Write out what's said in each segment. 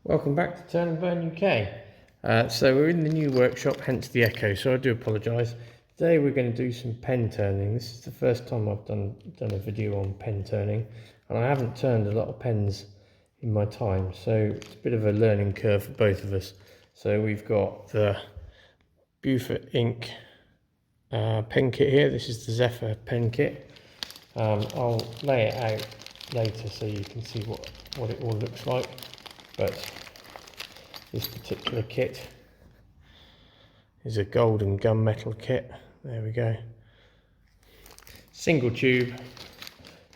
Welcome back to Turn and Burn UK. So we're in the new workshop, hence the echo, so I do apologise. Today we're going to do some pen turning. This is the first time I've done a video on pen turning, and I haven't turned a lot of pens in my time, so it's a bit of a learning curve for both of us. So we've got the Beaufort ink pen kit here. This is the Zephyr pen kit. I'll lay it out later so you can see what it all looks like. But this particular kit is a golden gunmetal kit. There we go. Single tube.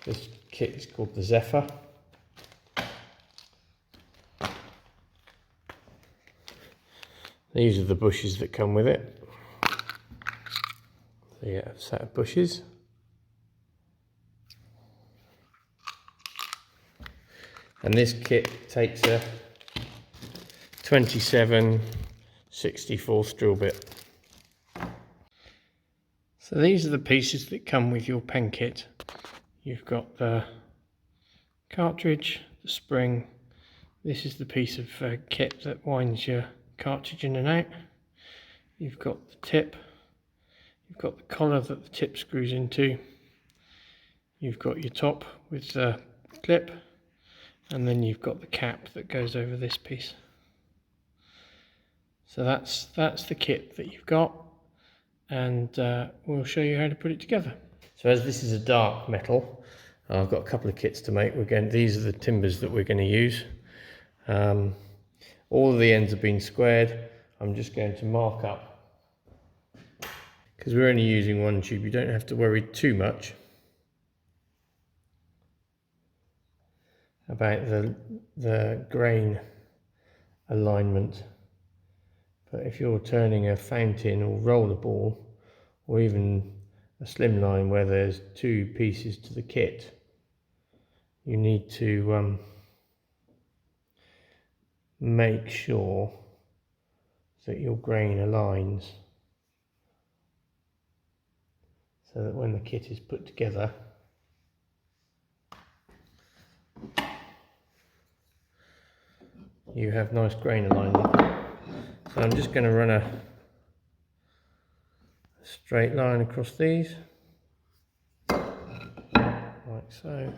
This kit is called the Zephyr. These are the bushes that come with it. So yeah, a set of bushes. And this kit takes a 27/64 drill bit. So these are the pieces that come with your pen kit. You've got the cartridge, the spring. This is the piece of kit that winds your cartridge in and out. You've got the tip. You've got the collar that the tip screws into. You've got your top with the clip. And then you've got the cap that goes over this piece. So that's the kit that you've got, and we'll show you how to put it together. So as this is a dark metal, I've got a couple of kits to make. These are the timbers that we're going to use. All of the ends have been squared. I'm just going to mark up. Because we're only using one tube, you don't have to worry too much about the grain alignment. But if you're turning a fountain or rollerball, or even a slimline where there's two pieces to the kit, you need to make sure that your grain aligns, so that when the kit is put together, you have nice grain alignment. So I'm just going to run a straight line across these, like so.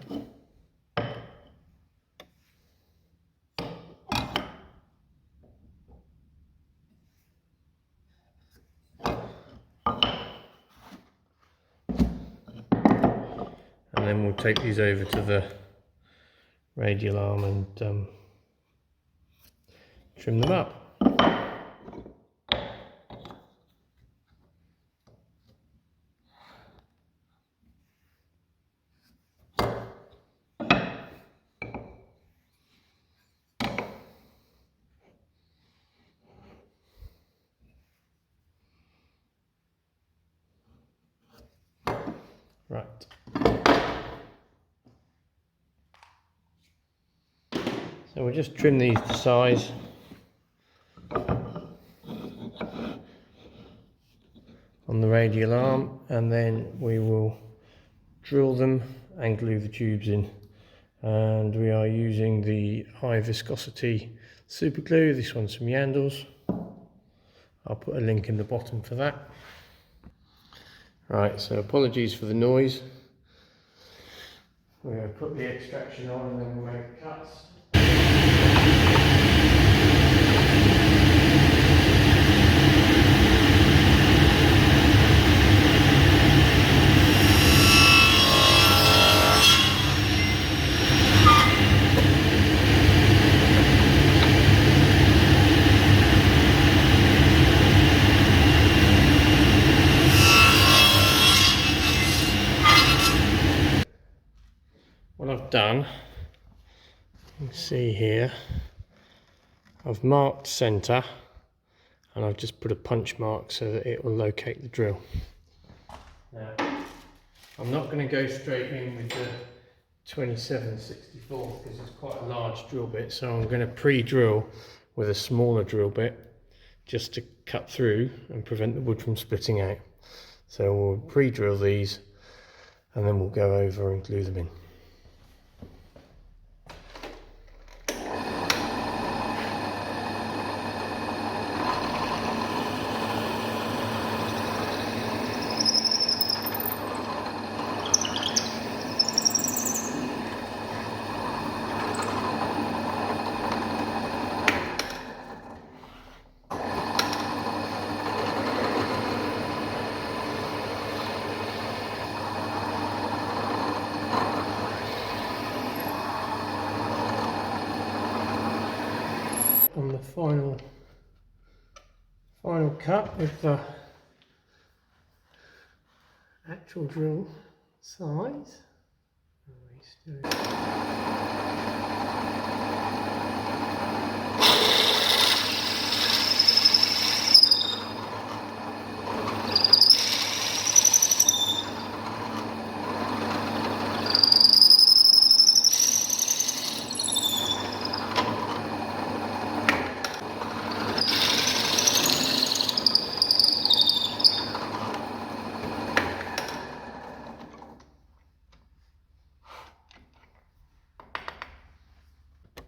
And then we'll take these over to the radial arm and trim them up. Right. So we'll just trim these to size. On the radial arm, and then we will drill them and glue the tubes in. And we are using the high viscosity super glue. This one's from Yandles. I'll put a link in the bottom for that. Right, so apologies for the noise. We're going to put the extraction on and then we'll make the cuts. What I've done, you can see here, I've marked centre and I've just put a punch mark so that it will locate the drill. Now, I'm not going to go straight in with the 27/64 because it's quite a large drill bit, so I'm going to pre-drill with a smaller drill bit just to cut through and prevent the wood from splitting out. So we'll pre-drill these and then we'll go over and glue them in. on the final cut with the actual drill size.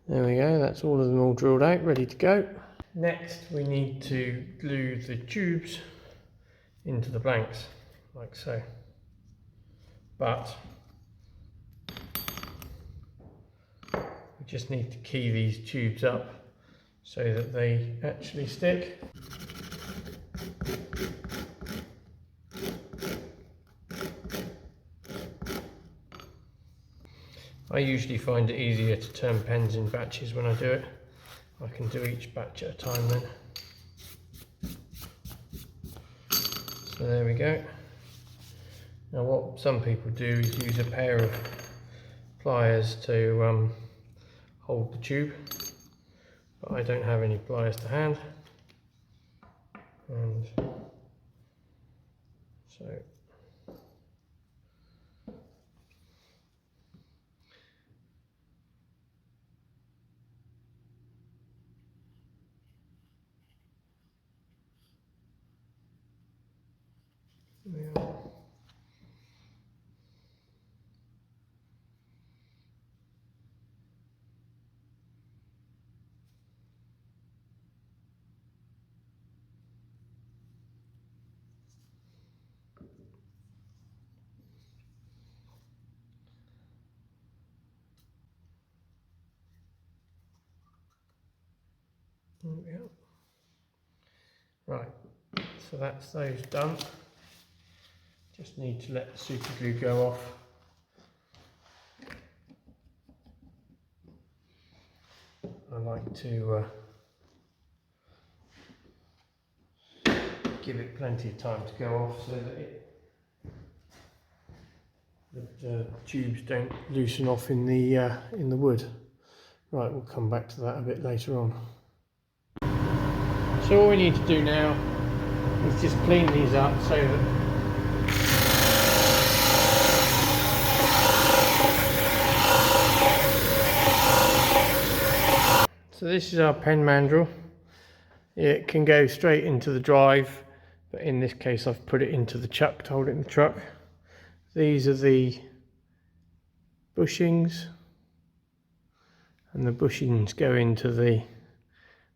There we go, that's all of them all drilled out, ready to go. Next we need to glue the tubes into the blanks, like so. But we just need to key these tubes up so that they actually stick. I usually find it easier to turn pens in batches when I do it. I can do each batch at a time then. So there we go. Now what some people do is use a pair of pliers to hold the tube, but I don't have any pliers to hand, and so there we are. There we go. Right, so that's those done. Just need to let the super glue go off. I like to give it plenty of time to go off so that the tubes don't loosen off in the wood. Right, we'll come back to that a bit later on. So all we need to do now is just clean these up so that so this is our pen mandrel. It can go straight into the drive, but in this case I've put it into the chuck to hold it in the truck. These are the bushings, and the bushings go into the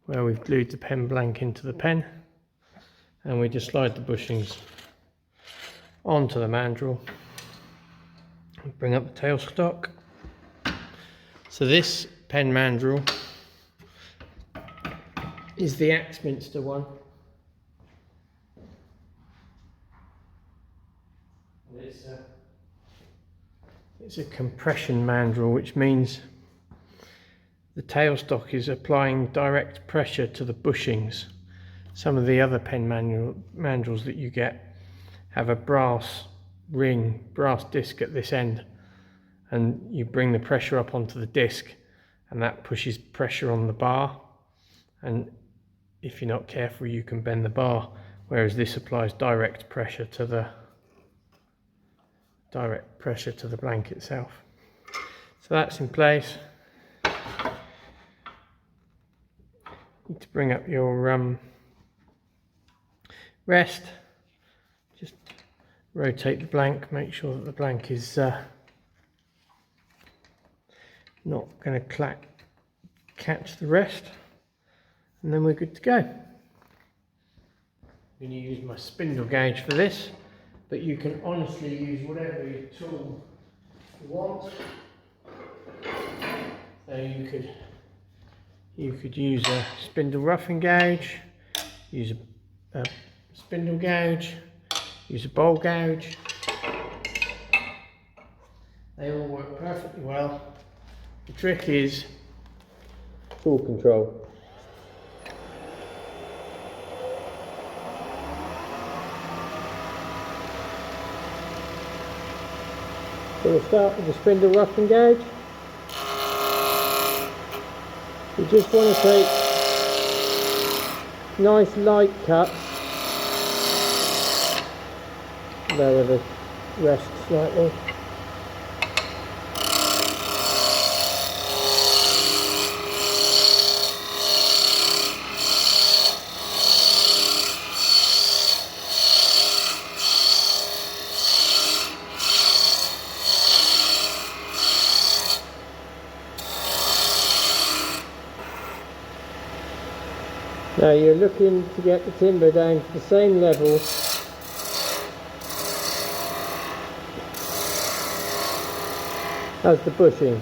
where we've glued the pen blank into the pen, and we just slide the bushings onto the mandrel and bring up the tailstock. So this pen mandrel is the Axminster one. It's a compression mandrel, which means the tailstock is applying direct pressure to the bushings. Some of the other pen mandrels that you get have a brass disc at this end, and you bring the pressure up onto the disc and that pushes pressure on the bar, and if you're not careful you can bend the bar, whereas this applies direct pressure to the blank itself. So that's in place. You need to bring up your rest, just rotate the blank, make sure that the blank is not going to catch the rest, and then we're good to go. I'm going to use my spindle gauge for this, but you can honestly use whatever tool you want. So you could use a spindle roughing gauge, use a spindle gauge, use a bowl gauge. They all work perfectly well. The trick is tool control. So we'll start with the spindle roughing gauge. You just want to take nice light cuts, lower the rest slightly. Now you're looking to get the timber down to the same level as the bushing.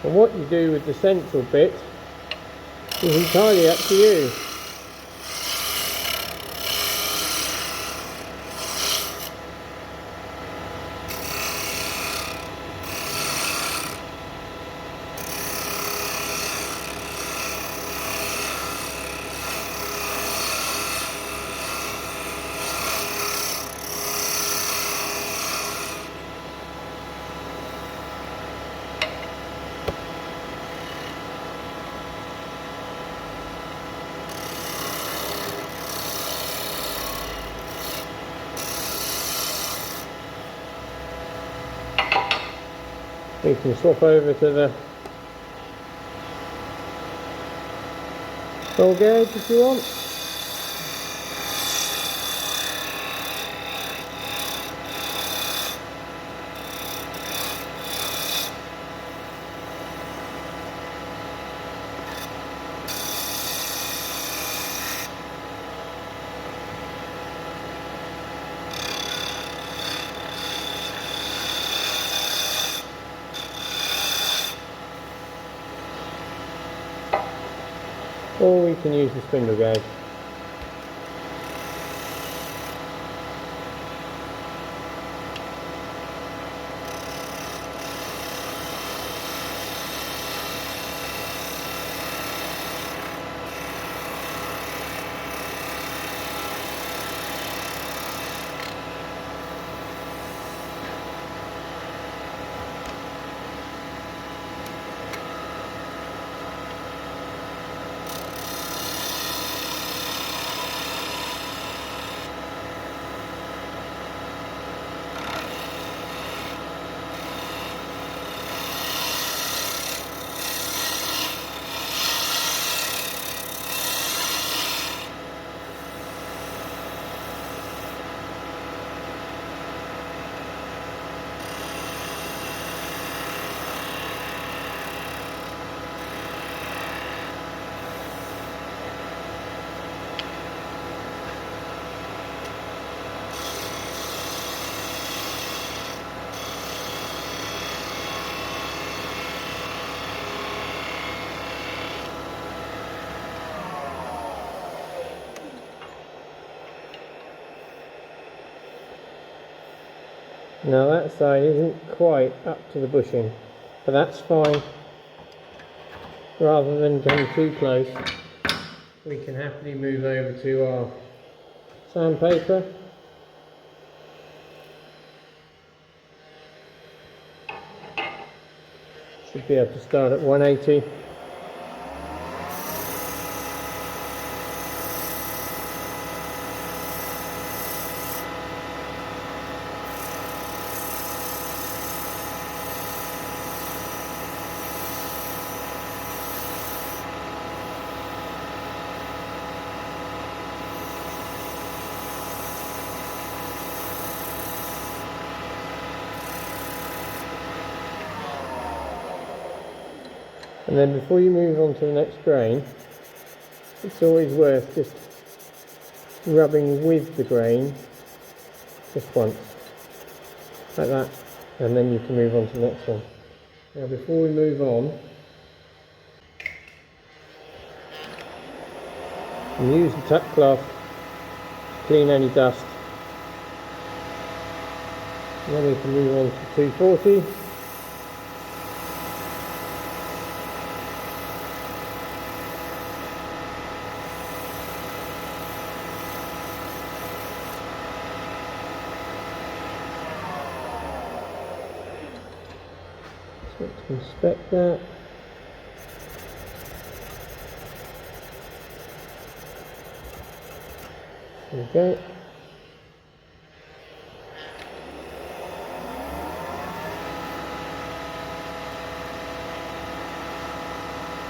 And what you do with the central bit is entirely up to you. You can swap over to the full gauge if you want. Or we can use the spindle gauge. Now that side isn't quite up to the bushing, but that's fine. Rather than getting too close, we can happily move over to our sandpaper. Should be able to start at 180. And then before you move on to the next grain, it's always worth just rubbing with the grain just once, like that, and then you can move on to the next one. Now before we move on, And use the tuck cloth to clean any dust. And then we can move on to 240. So let's inspect that. There we go.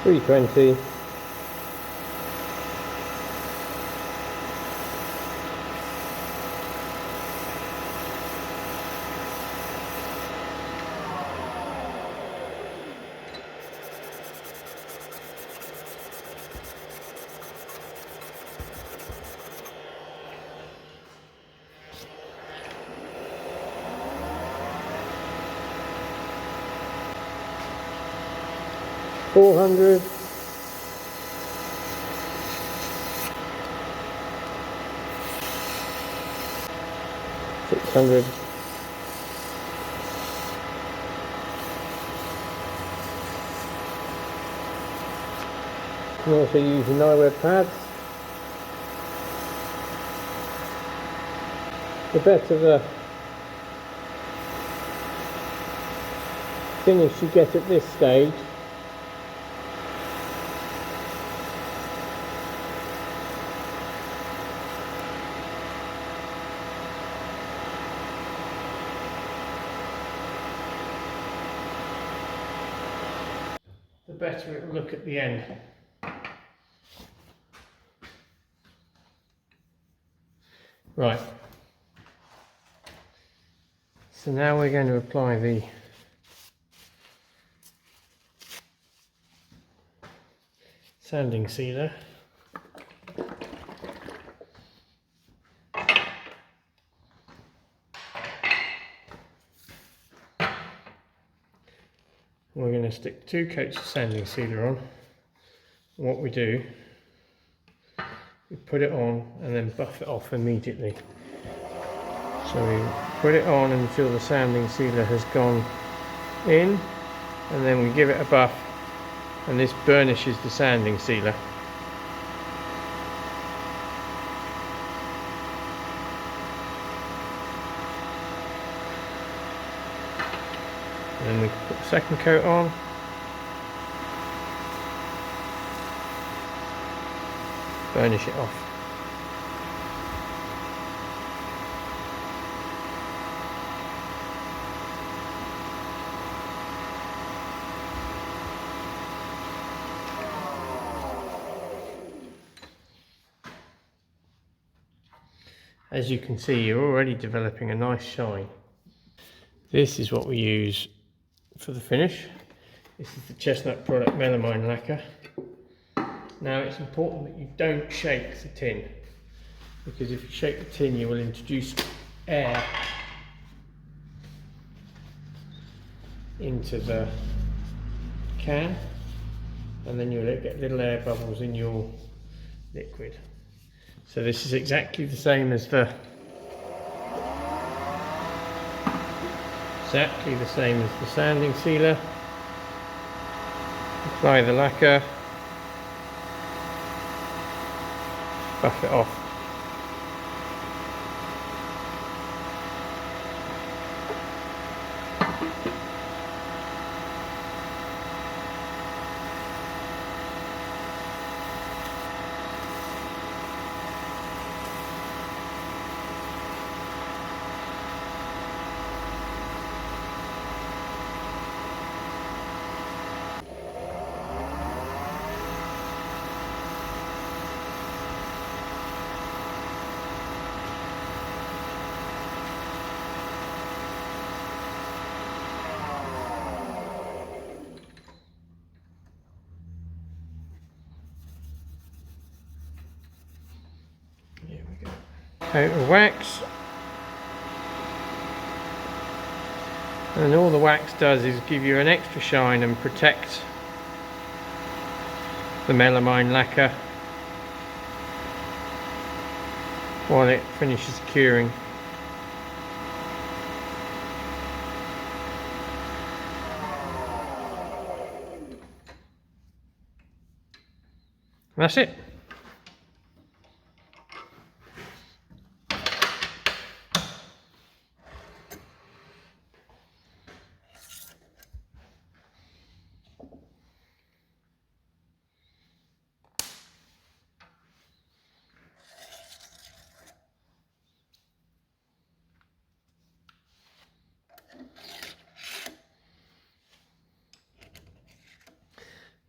$320. $400. $600. You can also use your eyewear pads. The better the finish you get at this stage, the better it will look at the end. Right, so now we're going to apply the sanding sealer. We're going to stick 2 coats of sanding sealer on. And what we do, we put it on and then buff it off immediately. So we put it on until the sanding sealer has gone in, and then we give it a buff, and this burnishes the sanding sealer. And then we put the second coat on. Burnish it off. As you can see, you're already developing a nice shine. This is what we use for the finish. This is the chestnut product melamine lacquer. Now it's important that you don't shake the tin, because if you shake the tin you will introduce air into the can, and then you'll get little air bubbles in your liquid. So this is exactly the same as the sanding sealer. Apply the lacquer, buff it off. Here we go. Coat of wax. And all the wax does is give you an extra shine and protect the melamine lacquer while it finishes curing. That's it.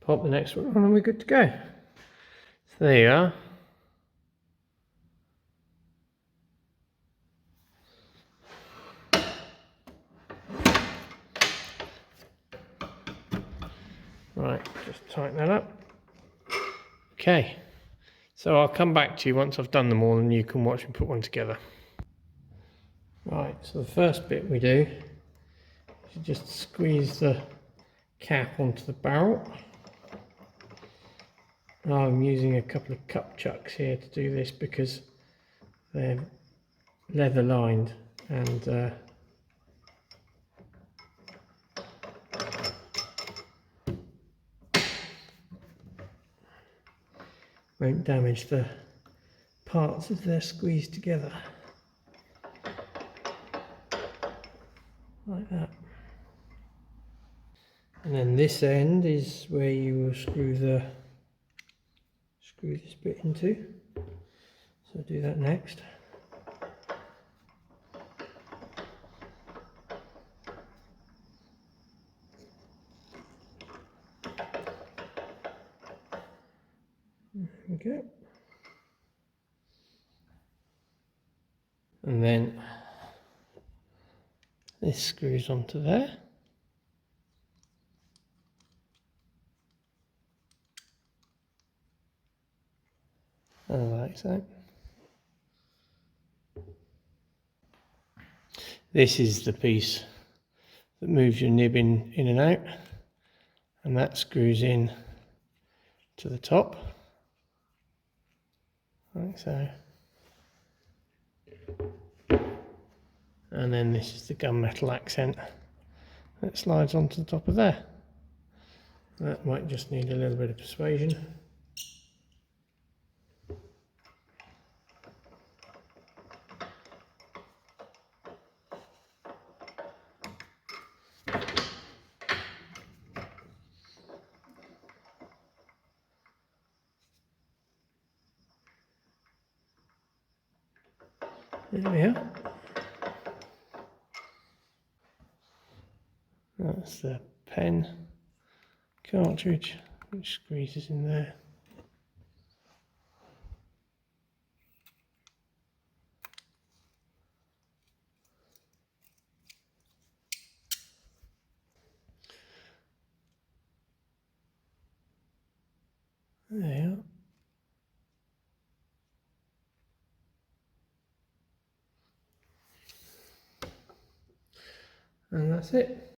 Pop the next one on and we're good to go. So there you are. Right, just tighten that up. Okay, so I'll come back to you once I've done them all and you can watch me put one together. Right, so the first bit we do is just squeeze the cap onto the barrel. I'm using a couple of cup chucks here to do this because they're leather lined and won't damage the parts as they're squeezed together. Like that. And then this end is where you will screw this bit into. So I'll do that next. There we go. And then this screws onto there. Like so. This is the piece that moves your nib in and out, and that screws in to the top, like so. And then this is the gunmetal accent that slides onto the top of there. That might just need a little bit of persuasion. There we are. That's the pen cartridge which squeezes in there. There you are. And that's it.